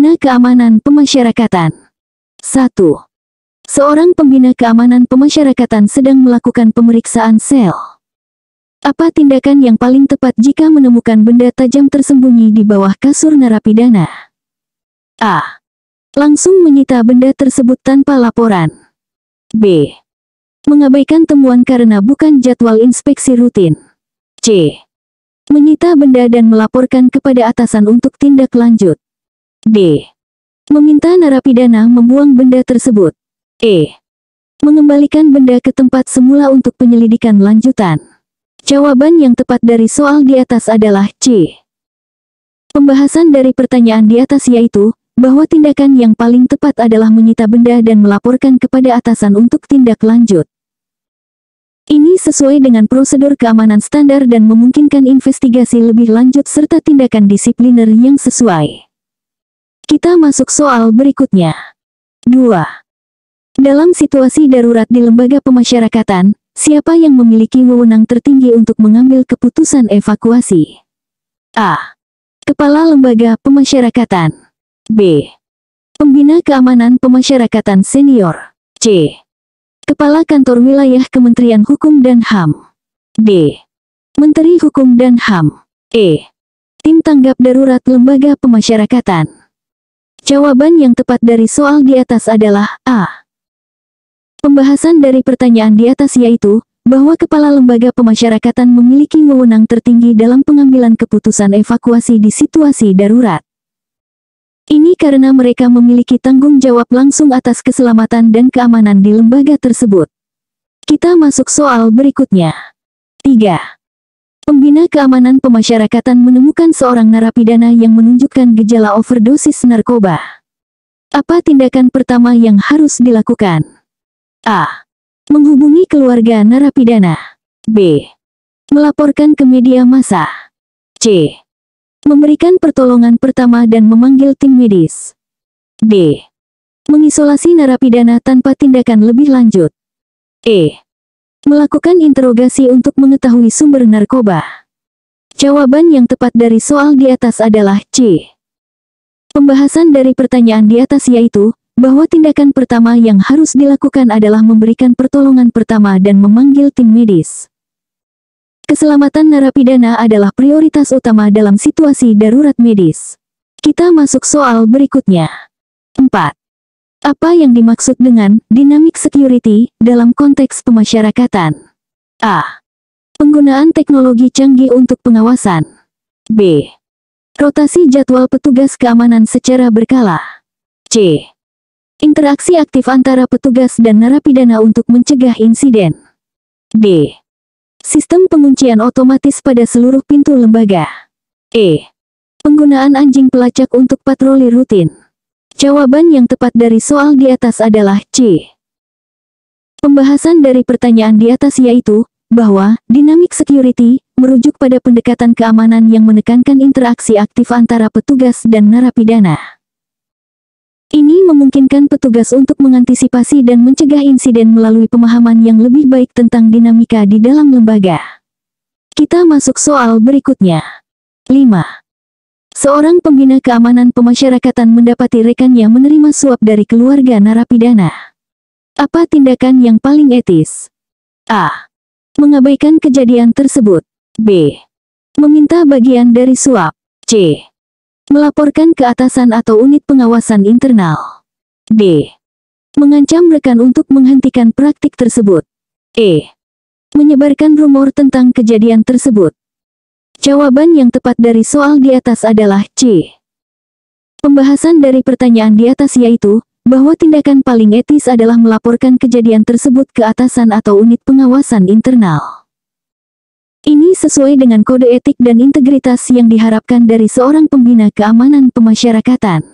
Pembina keamanan pemasyarakatan. 1. Seorang pembina keamanan pemasyarakatan sedang melakukan pemeriksaan sel. Apa tindakan yang paling tepat jika menemukan benda tajam tersembunyi di bawah kasur narapidana? A. Langsung menyita benda tersebut tanpa laporan. B. Mengabaikan temuan karena bukan jadwal inspeksi rutin. C. Menyita benda dan melaporkan kepada atasan untuk tindak lanjut. D. Meminta narapidana membuang benda tersebut. E. Mengembalikan benda ke tempat semula untuk penyelidikan lanjutan. Jawaban yang tepat dari soal di atas adalah C. Pembahasan dari pertanyaan di atas yaitu, bahwa tindakan yang paling tepat adalah menyita benda dan melaporkan kepada atasan untuk tindak lanjut. Ini sesuai dengan prosedur keamanan standar dan memungkinkan investigasi lebih lanjut serta tindakan disipliner yang sesuai. Kita masuk soal berikutnya. 2. Dalam situasi darurat di lembaga pemasyarakatan, siapa yang memiliki wewenang tertinggi untuk mengambil keputusan evakuasi? A. Kepala Lembaga Pemasyarakatan. B. Pembina Keamanan Pemasyarakatan Senior. C. Kepala Kantor Wilayah Kementerian Hukum dan HAM. D. Menteri Hukum dan HAM. E. Tim Tanggap Darurat Lembaga Pemasyarakatan. Jawaban yang tepat dari soal di atas adalah A. Pembahasan dari pertanyaan di atas yaitu, bahwa kepala lembaga pemasyarakatan memiliki wewenang tertinggi dalam pengambilan keputusan evakuasi di situasi darurat. Ini karena mereka memiliki tanggung jawab langsung atas keselamatan dan keamanan di lembaga tersebut. Kita masuk soal berikutnya. 3. Pembina keamanan pemasyarakatan menemukan seorang narapidana yang menunjukkan gejala overdosis narkoba. Apa tindakan pertama yang harus dilakukan? A. Menghubungi keluarga narapidana. B. Melaporkan ke media massa. C. Memberikan pertolongan pertama dan memanggil tim medis. D. Mengisolasi narapidana tanpa tindakan lebih lanjut. E. Melakukan interogasi untuk mengetahui sumber narkoba. Jawaban yang tepat dari soal di atas adalah C. Pembahasan dari pertanyaan di atas yaitu, bahwa tindakan pertama yang harus dilakukan adalah memberikan pertolongan pertama dan memanggil tim medis. Keselamatan narapidana adalah prioritas utama dalam situasi darurat medis. Kita masuk soal berikutnya. 4. Apa yang dimaksud dengan dynamic security dalam konteks pemasyarakatan? A. Penggunaan teknologi canggih untuk pengawasan. B. Rotasi jadwal petugas keamanan secara berkala. C. Interaksi aktif antara petugas dan narapidana untuk mencegah insiden. D. Sistem penguncian otomatis pada seluruh pintu lembaga. E. Penggunaan anjing pelacak untuk patroli rutin. Jawaban yang tepat dari soal di atas adalah C. Pembahasan dari pertanyaan di atas yaitu, bahwa dynamic security merujuk pada pendekatan keamanan yang menekankan interaksi aktif antara petugas dan narapidana. Ini memungkinkan petugas untuk mengantisipasi dan mencegah insiden melalui pemahaman yang lebih baik tentang dinamika di dalam lembaga. Kita masuk soal berikutnya. 5. Seorang pembina keamanan pemasyarakatan mendapati rekannya menerima suap dari keluarga narapidana. Apa tindakan yang paling etis? A. Mengabaikan kejadian tersebut. B. Meminta bagian dari suap. C. Melaporkan ke atasan atau unit pengawasan internal. D. Mengancam rekan untuk menghentikan praktik tersebut. E. Menyebarkan rumor tentang kejadian tersebut. Jawaban yang tepat dari soal di atas adalah C. Pembahasan dari pertanyaan di atas yaitu, bahwa tindakan paling etis adalah melaporkan kejadian tersebut ke atasan atau unit pengawasan internal. Ini sesuai dengan kode etik dan integritas yang diharapkan dari seorang pembina keamanan pemasyarakatan.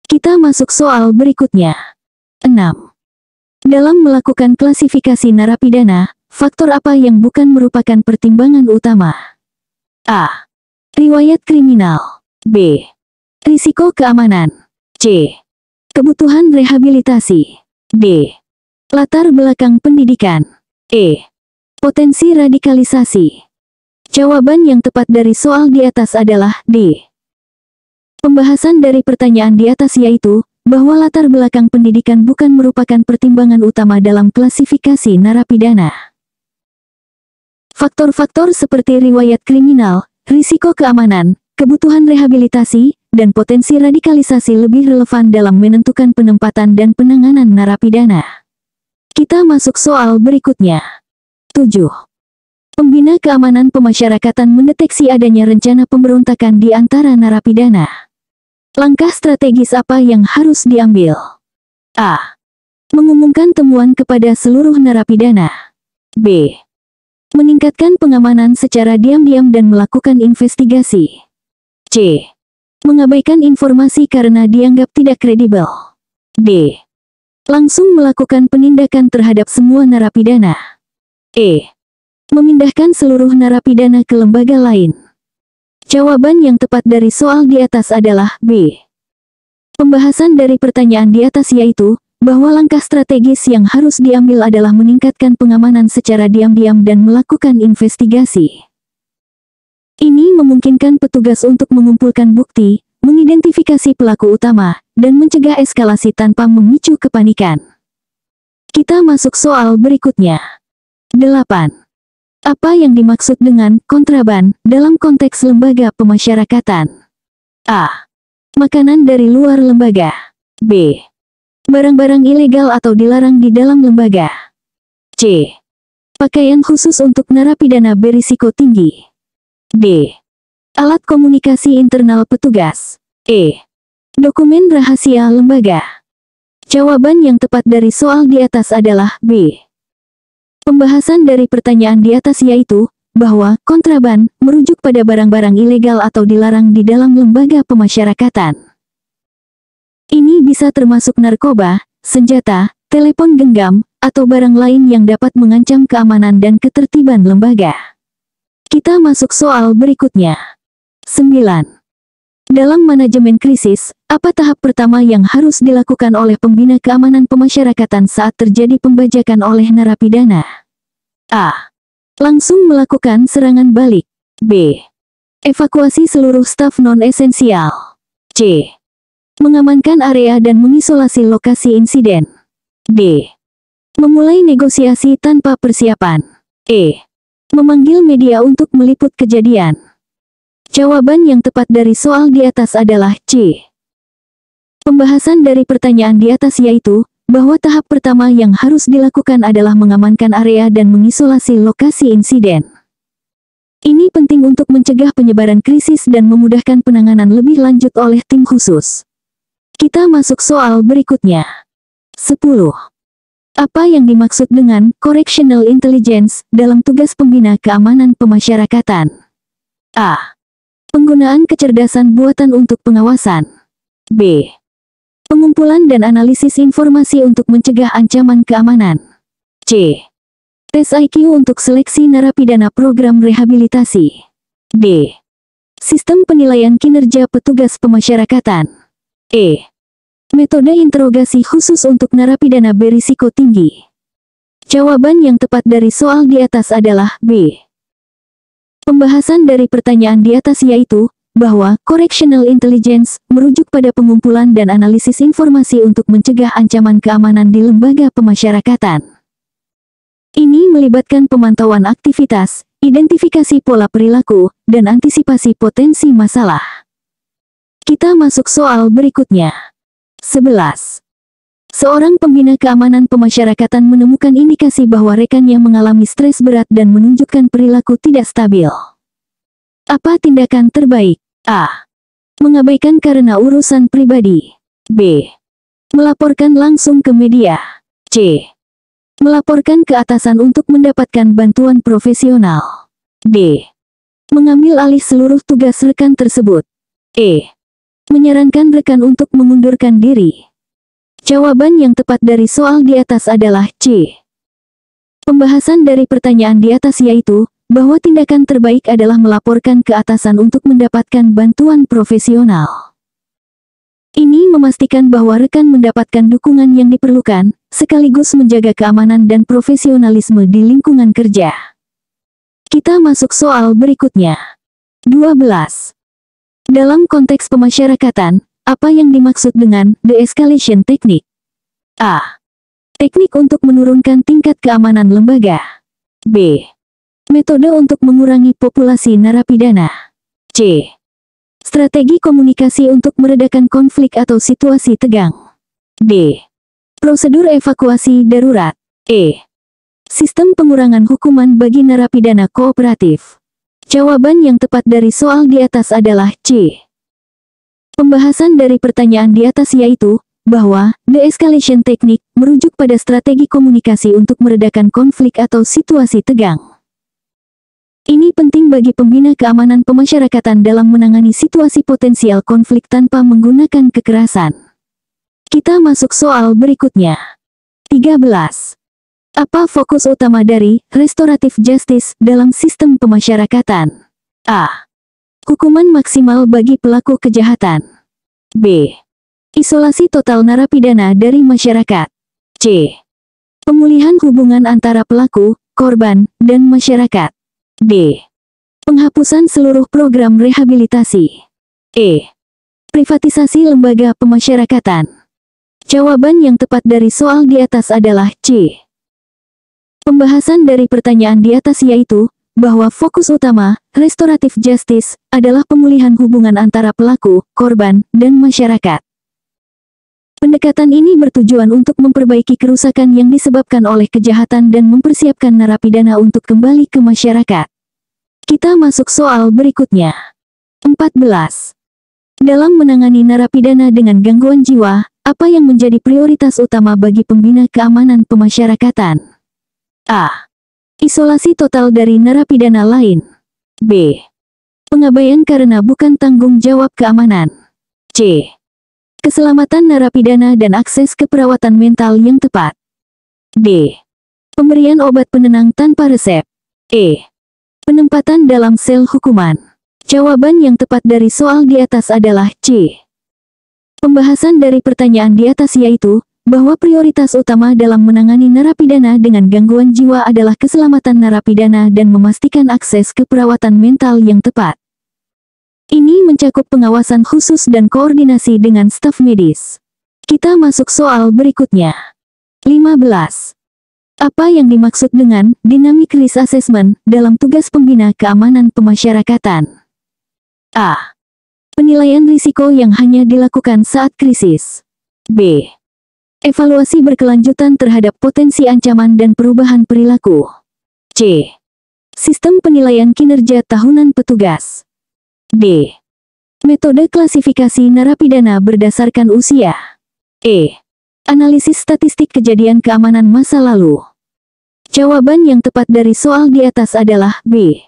Kita masuk soal berikutnya. 6. Dalam melakukan klasifikasi narapidana, faktor apa yang bukan merupakan pertimbangan utama? A. Riwayat kriminal. B. Risiko keamanan. C. Kebutuhan rehabilitasi. D. Latar belakang pendidikan. E. Potensi radikalisasi. Jawaban yang tepat dari soal di atas adalah D. Pembahasan dari pertanyaan di atas yaitu, bahwa latar belakang pendidikan bukan merupakan pertimbangan utama dalam klasifikasi narapidana. Faktor-faktor seperti riwayat kriminal, risiko keamanan, kebutuhan rehabilitasi, dan potensi radikalisasi lebih relevan dalam menentukan penempatan dan penanganan narapidana. Kita masuk soal berikutnya. 7. Pembina keamanan pemasyarakatan mendeteksi adanya rencana pemberontakan di antara narapidana. Langkah strategis apa yang harus diambil? A. Mengumumkan temuan kepada seluruh narapidana. B. Meningkatkan pengamanan secara diam-diam dan melakukan investigasi. C. Mengabaikan informasi karena dianggap tidak kredibel. D. Langsung melakukan penindakan terhadap semua narapidana. E. Memindahkan seluruh narapidana ke lembaga lain. Jawaban yang tepat dari soal di atas adalah B. Pembahasan dari pertanyaan di atas yaitu, bahwa langkah strategis yang harus diambil adalah meningkatkan pengamanan secara diam-diam dan melakukan investigasi. Ini memungkinkan petugas untuk mengumpulkan bukti, mengidentifikasi pelaku utama, dan mencegah eskalasi tanpa memicu kepanikan. Kita masuk soal berikutnya. 8. Apa yang dimaksud dengan kontraban dalam konteks lembaga pemasyarakatan? A. Makanan dari luar lembaga. B. Barang-barang ilegal atau dilarang di dalam lembaga. C. Pakaian khusus untuk narapidana berisiko tinggi. D. Alat komunikasi internal petugas. E. Dokumen rahasia lembaga. Jawaban yang tepat dari soal di atas adalah B. Pembahasan dari pertanyaan di atas yaitu, bahwa kontraban merujuk pada barang-barang ilegal atau dilarang di dalam lembaga pemasyarakatan. Ini bisa termasuk narkoba, senjata, telepon genggam, atau barang lain yang dapat mengancam keamanan dan ketertiban lembaga. Kita masuk soal berikutnya. 9. Dalam manajemen krisis, apa tahap pertama yang harus dilakukan oleh pembina keamanan pemasyarakatan saat terjadi pembajakan oleh narapidana? A. Langsung melakukan serangan balik. B. Evakuasi seluruh staf non-esensial. C. Mengamankan area dan mengisolasi lokasi insiden. D. Memulai negosiasi tanpa persiapan. E. Memanggil media untuk meliput kejadian. Jawaban yang tepat dari soal di atas adalah C. Pembahasan dari pertanyaan di atas yaitu, bahwa tahap pertama yang harus dilakukan adalah mengamankan area dan mengisolasi lokasi insiden. Ini penting untuk mencegah penyebaran krisis dan memudahkan penanganan lebih lanjut oleh tim khusus. Kita masuk soal berikutnya. 10. Apa yang dimaksud dengan correctional intelligence dalam tugas pembina keamanan pemasyarakatan? A. Penggunaan kecerdasan buatan untuk pengawasan. B. Pengumpulan dan analisis informasi untuk mencegah ancaman keamanan. C. Tes IQ untuk seleksi narapidana program rehabilitasi. D. Sistem penilaian kinerja petugas pemasyarakatan. E. Metode interogasi khusus untuk narapidana berisiko tinggi. Jawaban yang tepat dari soal di atas adalah B. Pembahasan dari pertanyaan di atas yaitu, bahwa correctional intelligence merujuk pada pengumpulan dan analisis informasi untuk mencegah ancaman keamanan di lembaga pemasyarakatan. Ini melibatkan pemantauan aktivitas, identifikasi pola perilaku, dan antisipasi potensi masalah. Kita masuk soal berikutnya. 11. Seorang pembina keamanan pemasyarakatan menemukan indikasi bahwa rekannya mengalami stres berat dan menunjukkan perilaku tidak stabil. Apa tindakan terbaik? A. Mengabaikan karena urusan pribadi. B. Melaporkan langsung ke media. C. Melaporkan ke atasan untuk mendapatkan bantuan profesional. D. Mengambil alih seluruh tugas rekan tersebut. E. Menyarankan rekan untuk mengundurkan diri. Jawaban yang tepat dari soal di atas adalah C. Pembahasan dari pertanyaan di atas yaitu, bahwa tindakan terbaik adalah melaporkan ke atasan untuk mendapatkan bantuan profesional. Ini memastikan bahwa rekan mendapatkan dukungan yang diperlukan, sekaligus menjaga keamanan dan profesionalisme di lingkungan kerja. Kita masuk soal berikutnya. 12. Dalam konteks pemasyarakatan, apa yang dimaksud dengan de-escalation technique? A. Teknik untuk menurunkan tingkat keamanan lembaga. B. Metode untuk mengurangi populasi narapidana. C. Strategi komunikasi untuk meredakan konflik atau situasi tegang. D. Prosedur evakuasi darurat. E. Sistem pengurangan hukuman bagi narapidana kooperatif. Jawaban yang tepat dari soal di atas adalah C. Pembahasan dari pertanyaan di atas yaitu, bahwa de-escalation technique merujuk pada strategi komunikasi untuk meredakan konflik atau situasi tegang. Ini penting bagi pembina keamanan pemasyarakatan dalam menangani situasi potensial konflik tanpa menggunakan kekerasan. Kita masuk soal berikutnya. 13. Apa fokus utama dari restoratif justice dalam sistem pemasyarakatan? A. Hukuman maksimal bagi pelaku kejahatan. B. Isolasi total narapidana dari masyarakat. C. Pemulihan hubungan antara pelaku, korban, dan masyarakat. D. Penghapusan seluruh program rehabilitasi. E. Privatisasi lembaga pemasyarakatan. Jawaban yang tepat dari soal di atas adalah C. Pembahasan dari pertanyaan di atas yaitu, bahwa fokus utama restoratif justice adalah pemulihan hubungan antara pelaku, korban, dan masyarakat. Pendekatan ini bertujuan untuk memperbaiki kerusakan yang disebabkan oleh kejahatan dan mempersiapkan narapidana untuk kembali ke masyarakat. Kita masuk soal berikutnya. 14. Dalam menangani narapidana dengan gangguan jiwa, apa yang menjadi prioritas utama bagi pembina keamanan pemasyarakatan? A. Isolasi total dari narapidana lain. B. Pengabaian karena bukan tanggung jawab keamanan. C. Keselamatan narapidana dan akses ke perawatan mental yang tepat. D. Pemberian obat penenang tanpa resep. E. Penempatan dalam sel hukuman. Jawaban yang tepat dari soal di atas adalah C. Pembahasan dari pertanyaan di atas yaitu, bahwa prioritas utama dalam menangani narapidana dengan gangguan jiwa adalah keselamatan narapidana dan memastikan akses ke perawatan mental yang tepat. Ini mencakup pengawasan khusus dan koordinasi dengan staf medis. Kita masuk soal berikutnya. 15. Apa yang dimaksud dengan dynamic risk assessment dalam tugas pembina keamanan pemasyarakatan? A. Penilaian risiko yang hanya dilakukan saat krisis. B. Evaluasi berkelanjutan terhadap potensi ancaman dan perubahan perilaku. C. Sistem penilaian kinerja tahunan petugas. D. Metode klasifikasi narapidana berdasarkan usia. E. Analisis statistik kejadian keamanan masa lalu. Jawaban yang tepat dari soal di atas adalah B.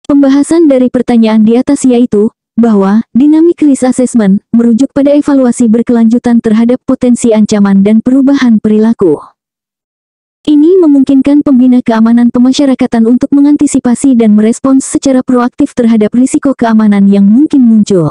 Pembahasan dari pertanyaan di atas yaitu, bahwa dynamic risk assessment merujuk pada evaluasi berkelanjutan terhadap potensi ancaman dan perubahan perilaku. Ini memungkinkan pembina keamanan pemasyarakatan untuk mengantisipasi dan merespons secara proaktif terhadap risiko keamanan yang mungkin muncul.